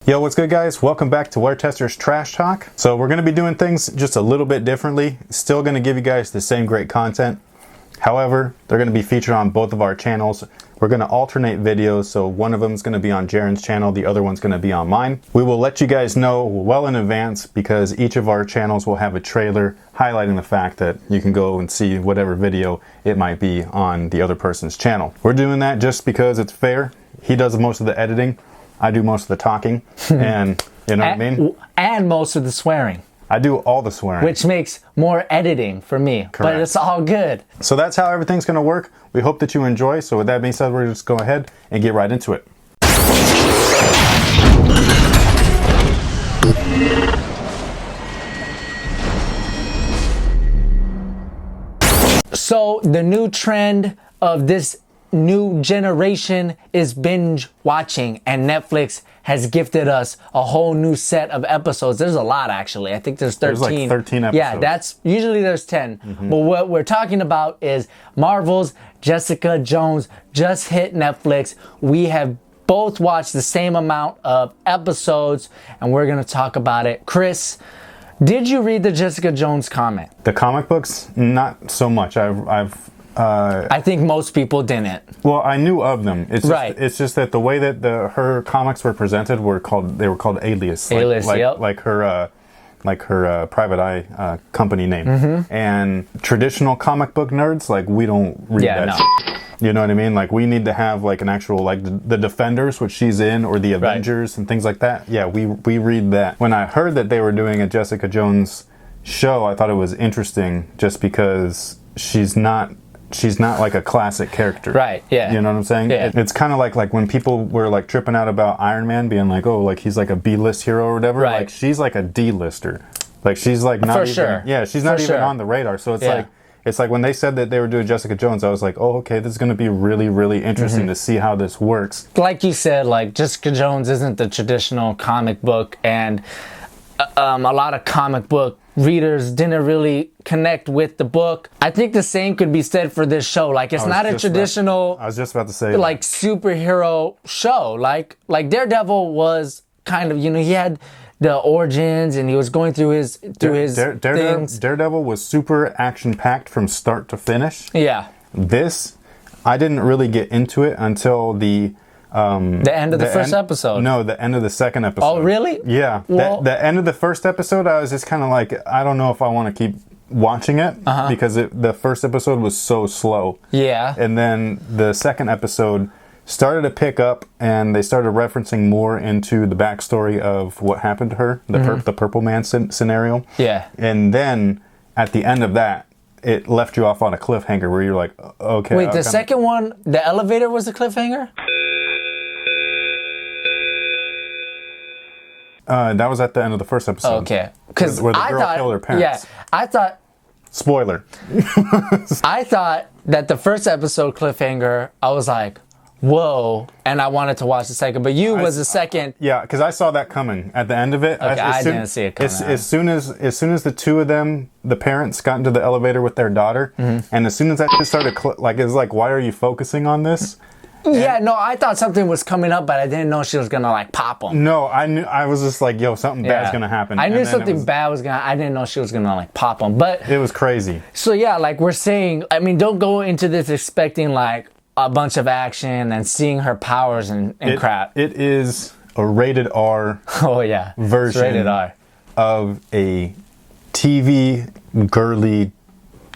Yo, what's good, guys? Welcome back to WearTesters Trash Talk. So we're going to be doing things just a little bit differently. Still going to give you guys the same great content. However, they're going to be featured on both of our channels. We're going to alternate videos, so one of them is going to be on Jaren's channel, the other one's going to be on mine. We will let you guys know well in advance because each of our channels will have a trailer highlighting the fact that you can go and see whatever video it might be on the other person's channel. We're doing that just because it's fair. He does most of the editing. I do most of the talking, and you know what I mean? And most of the swearing. I do all the swearing. Which makes more editing for me. Correct. But it's all good. So that's how everything's going to work. We hope that you enjoy. So with that being said, we're just go ahead and get right into it. So the new trend of this new generation is binge watching, and Netflix has gifted us a whole new set of episodes. There's a lot, actually. I think there's 13. There's like 13 episodes. Yeah, that's usually there's 10. But what we're talking about is Marvel's Jessica Jones just hit Netflix. We have both watched the same amount of episodes, and we're going to talk about it. Chris, did you read the Jessica Jones comic? The comic books, not so much. I think most people didn't. Well, I knew of them. It's just, Right. It's just that the way that her comics were presented were called Alias. Alias, yep. Like her private eye company name. And traditional comic book nerds, like, we don't read that shit. You know what I mean? Like, we need to have like an actual, like, the Defenders, which she's in, or the Avengers and things like that. Yeah, we read that. When I heard that they were doing a Jessica Jones show, I thought it was interesting just because she's not like a classic character. Right, yeah. You know what I'm saying? Yeah. It's kind of like when people were like tripping out about Iron Man being like, oh, like he's like a B-list hero or whatever. Right. Like, she's like a D-lister. Like, she's like not For even, sure. yeah, she's not For even sure. on the radar. So it's like when they said that they were doing Jessica Jones, I was like, oh, okay, this is going to be really, really interesting to see how this works. Like you said, like, Jessica Jones isn't the traditional comic book, and a lot of comic book readers didn't really connect with the book. I think the same could be said for this show. Like, it's not a traditional, I was just about to say, like, superhero show. Like Daredevil was kind of, you know, he had the origins and he was going through his things. Daredevil was super action-packed from start to finish. Yeah. This, I didn't really get into it until the end of the first episode. No, the end of the second episode. Oh, really? Yeah. Well, the end of the first episode, I was just kind of like, I don't know if I want to keep watching it because the first episode was so slow. Yeah. And then the second episode started to pick up, and they started referencing more into the backstory of what happened to her, the Purple Man scenario. Yeah. And then at the end of that, it left you off on a cliffhanger where you're like, okay. Wait, the second one, the elevator was the cliffhanger? That was at the end of the first episode. Okay. Because where the girl killed her parents. Yeah, I thought... Spoiler. I thought that the first episode cliffhanger, I was like, whoa, and I wanted to watch the second, but was the second. Yeah, because I saw that coming at the end of it. Okay, I didn't see it coming. As soon as the two of them, the parents, got into the elevator with their daughter, and as soon as that shit started, like, it's like, why are you focusing on this? Yeah, no, I thought something was coming up, but I didn't know she was gonna, like, pop them. No, I was just like, yo, something bad's gonna happen. I knew something bad was gonna. I didn't know she was gonna, like, pop them, but it was crazy. So yeah, like we're saying, I mean, don't go into this expecting like a bunch of action and seeing her powers and crap. It is a rated R. Oh yeah, version it's rated R of a TV girly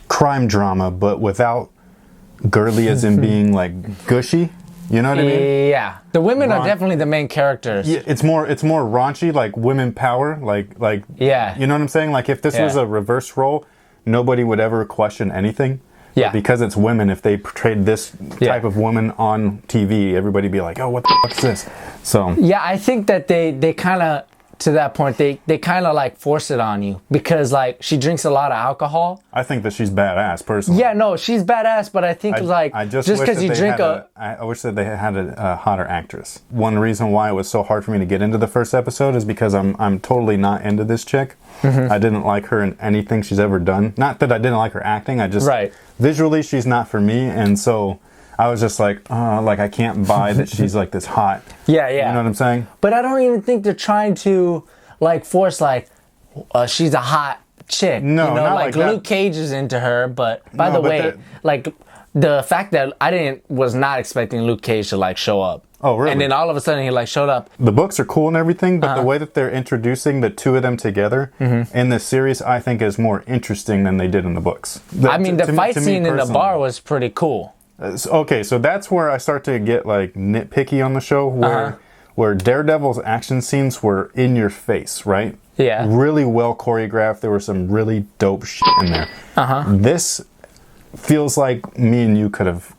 crime drama, but without girly as in being like gushy. You know what I mean? Yeah, the women are definitely the main characters. Yeah, it's more raunchy, like women power, like yeah. You know what I'm saying? Like, if this was a reverse role, nobody would ever question anything. Yeah. But because it's women, if they portrayed this type of woman on TV, everybody'd be like, oh, what the fuck is this? So yeah, I think that they kind of, to that point, they kind of like force it on you because like she drinks a lot of alcohol. I think that she's badass personally. Yeah, no, she's badass, but I think just because you drink I wish that they had a hotter actress. One reason why it was so hard for me to get into the first episode is because I'm totally not into this chick. I didn't like her in anything she's ever done. Not that I didn't like her acting, I just visually she's not for me, and so I was just like, like I can't buy that she's like this hot. Yeah. You know what I'm saying? But I don't even think they're trying to like force like she's a hot chick. No, you know, not like like that. Luke Cage is into her, but by No, the but way, like the fact that I was not expecting Luke Cage to like show up. Oh, really? And then all of a sudden he like showed up. The books are cool and everything, but the way that they're introducing the two of them together in the series, I think, is more interesting than they did in the books. I mean, the fight scene in the bar was pretty cool. Okay, so that's where I start to get like nitpicky on the show, where Daredevil's action scenes were in your face, right? Yeah. Really well choreographed. There was some really dope shit in there. This feels like me and you could have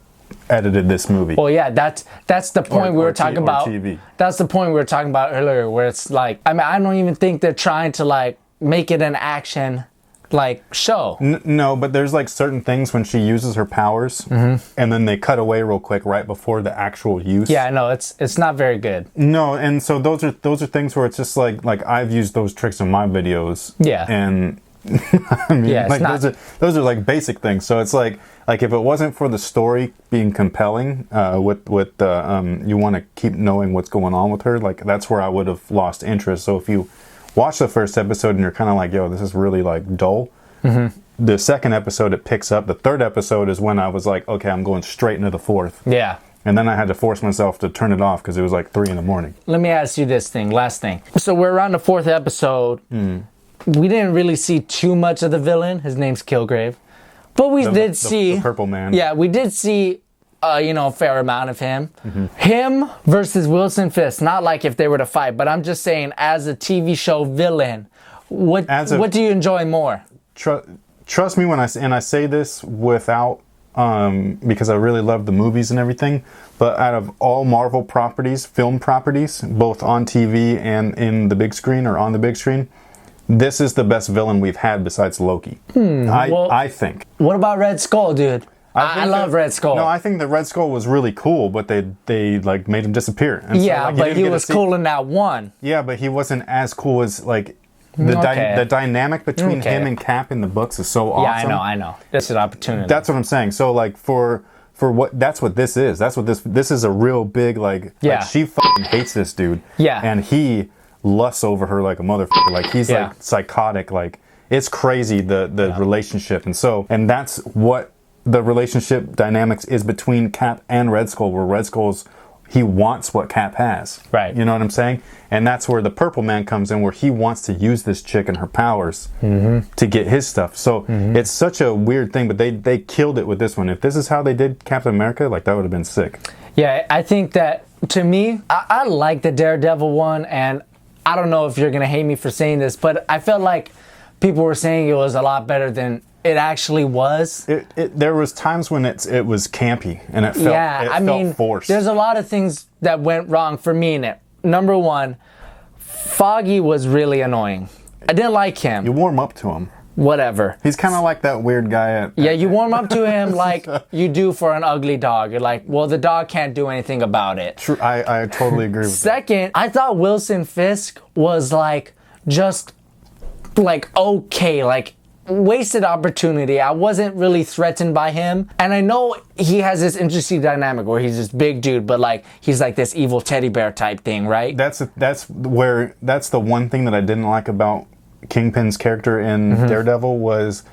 edited this movie. Well, yeah, that's the point we were talking about. TV. That's the point we were talking about earlier, where it's like, I mean, I don't even think they're trying to like make it an action like show. No, but there's like certain things when she uses her powers, and then they cut away real quick right before the actual use. Yeah, no, it's not very good. No, and so those are things where it's just like I've used those tricks in my videos. Yeah. And I mean, Yeah, it's like not- those are like basic things. So it's like if it wasn't for the story being compelling, with you want to keep knowing what's going on with her, like that's where I would have lost interest. So if you watch the first episode and you're kind of like, yo, this is really like dull. The second episode it picks up. The third episode is when I was like, okay, I'm going straight into the fourth. Yeah. And then I had to force myself to turn it off because it was like 3 a.m. Let me ask you this last thing. So we're around the fourth episode. We didn't really see too much of the villain. His name's Kilgrave. But we did see... The purple man. Yeah, we did see, a fair amount of him. Him versus Wilson Fisk. Not like if they were to fight, but I'm just saying as a TV show villain, what do you enjoy more? Trust me when I say this without... because I really love the movies and everything, but out of all Marvel properties, film properties, both on TV and in the big screen or on the big screen, this is the best villain we've had besides Loki. I think. What about Red Skull, dude? I love Red Skull. No, I think the Red Skull was really cool, but they like made him disappear. And so, Yeah, like, but he was cool in that one. Yeah, but he wasn't as cool as like the dynamic between him and Cap in the books is so awesome. Yeah, I know. That's an opportunity. That's what I'm saying. So like for what that's what this is. That's what this is a real big like she fucking hates this dude. Yeah. And he lusts over her like a motherfucker. Like he's like psychotic. Like it's crazy the relationship. And that's what the relationship dynamics is between Cap and Red Skull, where Red Skull's he wants what Cap has. Right. You know what I'm saying? And that's where the Purple Man comes in, where he wants to use this chick and her powers to get his stuff. So it's such a weird thing, but they killed it with this one. If this is how they did Captain America, like that would have been sick. Yeah, I think that, to me, I like the Daredevil one, and I don't know if you're going to hate me for saying this, but I felt like people were saying it was a lot better than it actually was. There was times when it was campy and it felt forced. There's a lot of things that went wrong for me in it. Number one, Foggy was really annoying. I didn't like him. You warm up to him. Whatever. He's kind of like that weird guy you warm up to him like you do for an ugly dog. You're like, well, the dog can't do anything about it. True, I totally agree with that. Second, I thought Wilson Fisk was like just like okay, like wasted opportunity. I wasn't really threatened by him. And I know he has this interesting dynamic where he's this big dude, but like he's like this evil teddy bear type thing, right? That's the one thing that I didn't like about Kingpin's character in Daredevil was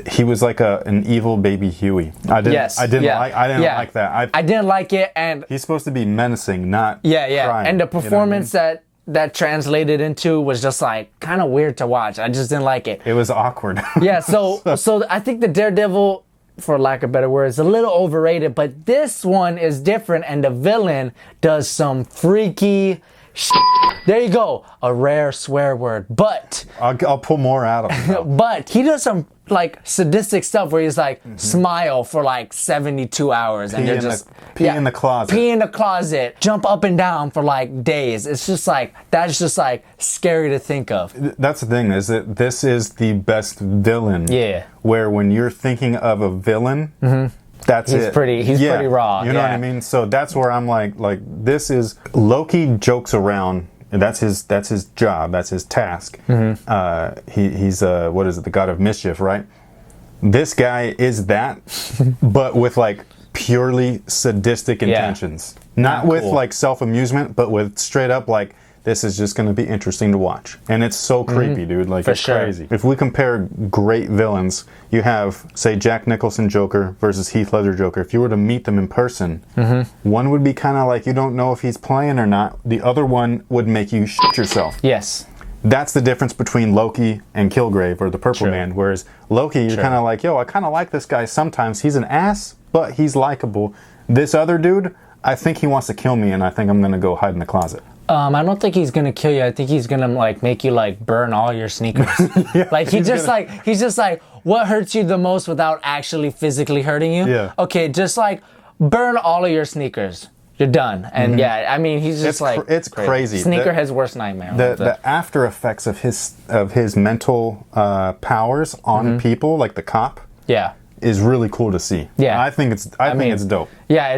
he was like an evil baby Huey. I didn't like that. I didn't like it, and he's supposed to be menacing, not crying, and the performance that translated into was just like kind of weird to watch. I just didn't like it. It was awkward. Yeah, so I think the Daredevil, for lack of better words, is a little overrated, but this one is different, and the villain does some freaky shit. There you go, a rare swear word. But I'll pull more out of him. But he does some like sadistic stuff where he's like smile for like 72 hours and they're just pee in the closet. Pee in the closet, jump up and down for like days. It's just like that's just like scary to think of. That's the thing, is that this is the best villain. Yeah. Where when you're thinking of a villain, that's he's it. He's pretty raw. You know what I mean? So that's where I'm like this is Loki jokes around. And that's his job. That's his task. He's what is it? The god of mischief, right? This guy is that, but with like purely sadistic intentions. Not with like self-amusement, but with straight up like, this is just going to be interesting to watch. And it's so creepy, dude. Like, it's crazy. If we compare great villains, you have, say, Jack Nicholson Joker versus Heath Ledger Joker. If you were to meet them in person, one would be kind of like you don't know if he's playing or not. The other one would make you shit yourself. Yes. That's the difference between Loki and Kilgrave, or the Purple Man. Whereas Loki, you're kind of like, yo, I kind of like this guy sometimes. He's an ass, but he's likable. This other dude, I think he wants to kill me, and I think I'm going to go hide in the closet. I don't think he's gonna kill you. I think he's gonna like make you like burn all your sneakers. Like he's just like, what hurts you the most without actually physically hurting you? Yeah. Okay, just like burn all of your sneakers. You're done. And yeah, I mean, he's just it's crazy. Sneakerhead's worst nightmare. The after effects of his mental powers on people, like the cop, is really cool to see. Yeah, I think it's dope. Yeah,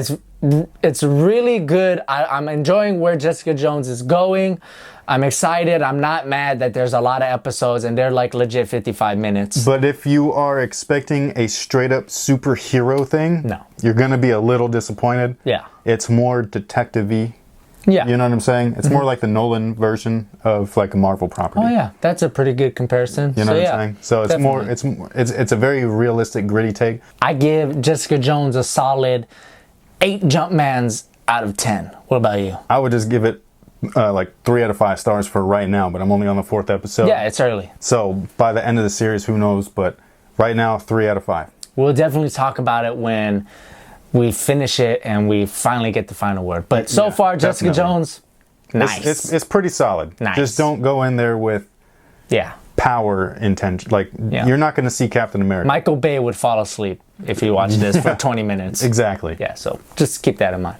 it's really good. I'm enjoying where Jessica Jones is going. I'm excited. I'm not mad that there's a lot of episodes and they're like legit 55 minutes. But if you are expecting a straight up superhero thing, you're going to be a little disappointed. Yeah. It's more detective-y. Yeah. You know what I'm saying? It's more like the Nolan version of like a Marvel property. Oh yeah, that's a pretty good comparison. You know what I'm saying? So it's definitely. It's a very realistic, gritty take. I give Jessica Jones a solid 8 Jumpmans out of 10. What about you? I would just give it like 3 out of 5 stars for right now, but I'm only on the 4th episode. Yeah, it's early. So by the end of the series, who knows? But right now, 3 out of 5. We'll definitely talk about it when we finish it and we finally get the final word. But so far, Jessica Jones, nice. It's pretty solid. Nice. Just don't go in there with power intention. Like, you're not going to see Captain America. Michael Bay would fall asleep if he watched this for 20 minutes. Exactly. Yeah, so just keep that in mind.